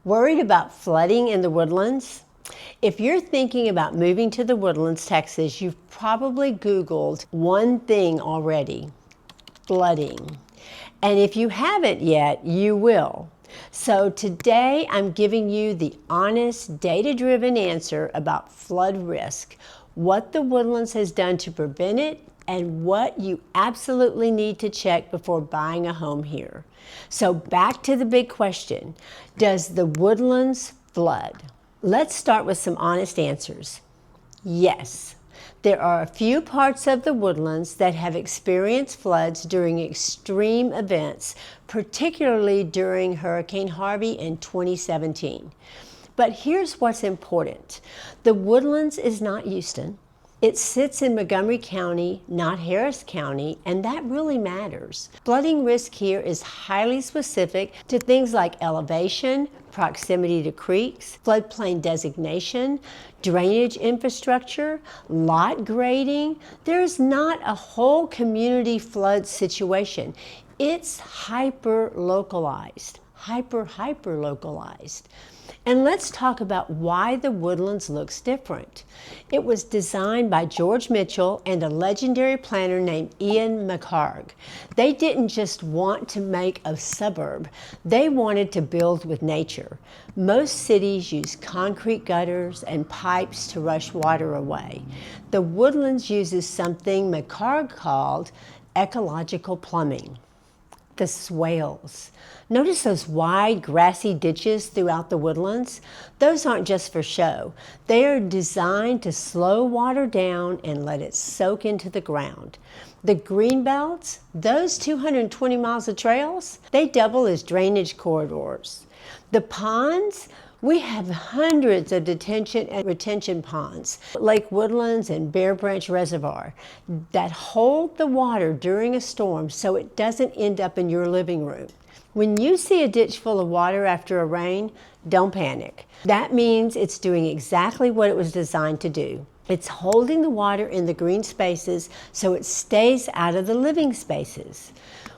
Worried about flooding in the Woodlands? If you're thinking about moving to the Woodlands, Texas, you've probably Googled one thing already: flooding. And if you haven't yet, you will. So today I'm giving you the honest, data-driven answer about flood risk, what the Woodlands has done to prevent it, and what you absolutely need to check before buying a home here. So back to the big question: does the Woodlands flood? Let's start with some honest answers. Yes, there are a few parts of the Woodlands that have experienced floods during extreme events, particularly during Hurricane Harvey in 2017. But here's what's important. The Woodlands is not Houston. It sits in Montgomery County, not Harris County, and that really matters. Flooding risk here is highly specific to things like elevation, proximity to creeks, floodplain designation, drainage infrastructure, lot grading. There's not a whole community flood situation. It's hyper-localized, hyper-localized. And let's talk about why the Woodlands looks different. It was designed by George Mitchell and a legendary planner named Ian McHarg. They didn't just want to make a suburb, they wanted to build with nature. Most cities use concrete gutters and pipes to rush water away. The Woodlands uses something McHarg called ecological plumbing. The swales. Notice those wide grassy ditches throughout the Woodlands? Those aren't just for show. They are designed to slow water down and let it soak into the ground. The green belts, those 220 miles of trails, they double as drainage corridors. The ponds, we have hundreds of detention and retention ponds, Lake Woodlands and Bear Branch Reservoir, that hold the water during a storm so it doesn't end up in your living room. When you see a ditch full of water after a rain, don't panic. That means it's doing exactly what it was designed to do. It's holding the water in the green spaces so it stays out of the living spaces.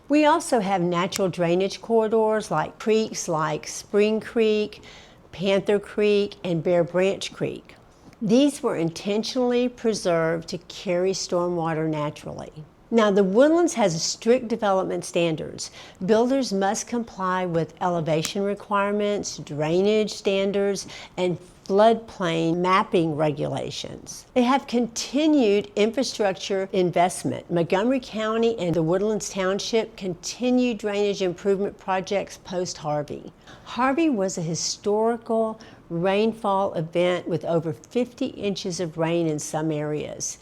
We also have natural drainage corridors like creeks like Spring Creek, Panther Creek, and Bear Branch Creek. These were intentionally preserved to carry stormwater naturally. Now, the Woodlands has strict development standards. Builders must comply with elevation requirements, drainage standards, and floodplain mapping regulations. They have continued infrastructure investment. Montgomery County and the Woodlands Township continue drainage improvement projects post-Harvey. Harvey was a historical rainfall event with over 50 inches of rain in some areas.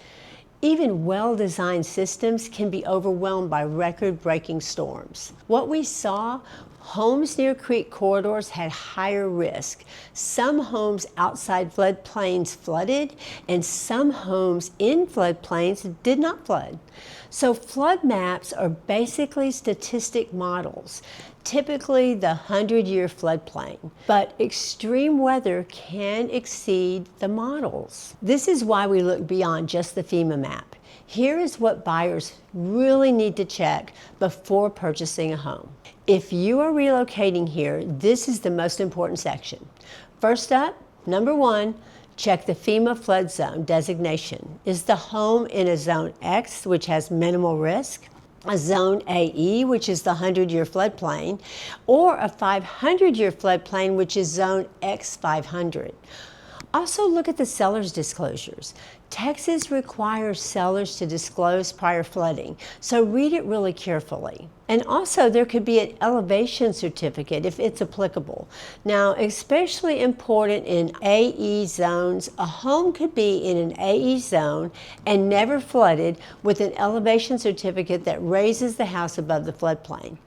Even well-designed systems can be overwhelmed by record-breaking storms. What we saw, homes near creek corridors had higher risk. Some homes outside floodplains flooded, and some homes in floodplains did not flood. So flood maps are basically statistic models, typically the 100-year floodplain. But extreme weather can exceed the models. This is why we look beyond just the FEMA map. Here is what buyers really need to check before purchasing a home. If you are relocating here, this is the most important section. First up, number one, check the FEMA flood zone designation. Is the home in a zone X, which has minimal risk, a zone AE, which is the 100-year floodplain, or a 500-year floodplain, which is zone X500? Also look at the seller's disclosures. Texas requires sellers to disclose prior flooding, so read it really carefully. And also there could be an elevation certificate if it's applicable. Now, especially important in AE zones, a home could be in an AE zone and never flooded with an elevation certificate that raises the house above the floodplain.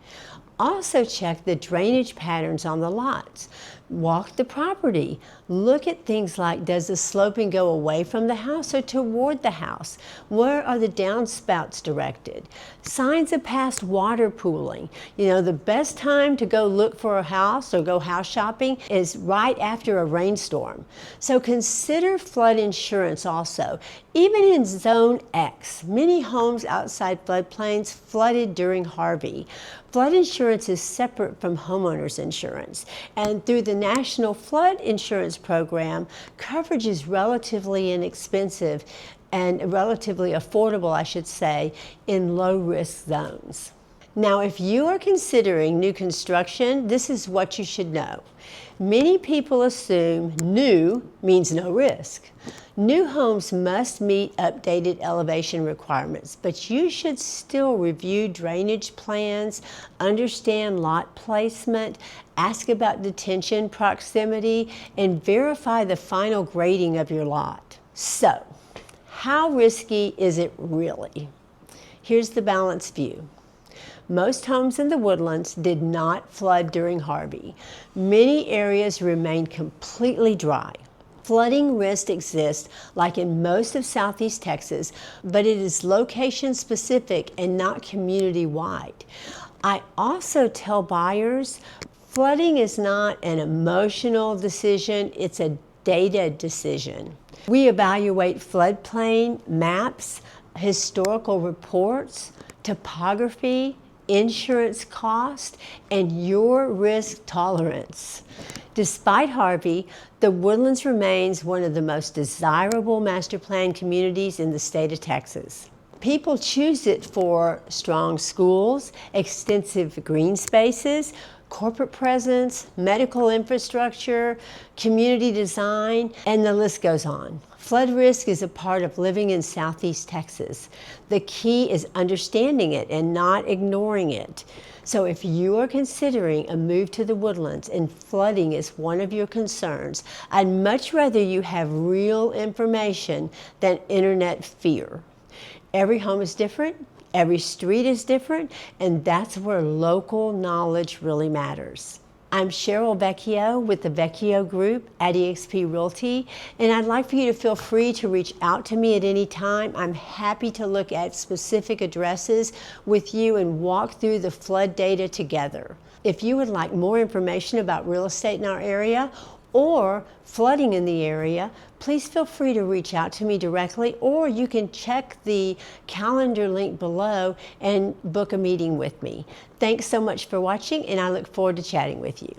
Also check the drainage patterns on the lots. Walk the property. Look at things like, does the sloping go away from the house or toward the house? Where are the downspouts directed? Signs of past water pooling. You know, the best time to go look for a house or go house shopping is right after a rainstorm. So consider flood insurance also. Even in Zone X, many homes outside floodplains flooded during Harvey. Flood insurance is separate from homeowners insurance, and through the National Flood Insurance Program, coverage is relatively inexpensive and relatively affordable, I should say, in low-risk zones. Now, if you are considering new construction, this is what you should know. Many people assume new means no risk. New homes must meet updated elevation requirements, but you should still review drainage plans, understand lot placement, ask about detention proximity, and verify the final grading of your lot. So, how risky is it really? Here's the balanced view. Most homes in the Woodlands did not flood during Harvey. Many areas remained completely dry. Flooding risk exists like in most of Southeast Texas, but it is location specific and not community wide. I also tell buyers, flooding is not an emotional decision, it's a data decision. We evaluate floodplain maps, historical reports, topography, insurance cost, and your risk tolerance. Despite Harvey, the Woodlands remains one of the most desirable master plan communities in the state of Texas. People choose it for strong schools, extensive green spaces, corporate presence, medical infrastructure, community design, and the list goes on. Flood risk is a part of living in Southeast Texas. The key is understanding it and not ignoring it. So if you are considering a move to the Woodlands and flooding is one of your concerns, I'd much rather you have real information than internet fear. Every home is different, every street is different, and that's where local knowledge really matters. I'm Cheryl Vecchio with the Vecchio Group at eXp Realty, and I'd like for you to feel free to reach out to me at any time. I'm happy to look at specific addresses with you and walk through the flood data together. If you would like more information about real estate in our area or flooding in the area, please feel free to reach out to me directly, or you can check the calendar link below and book a meeting with me. Thanks so much for watching, and I look forward to chatting with you.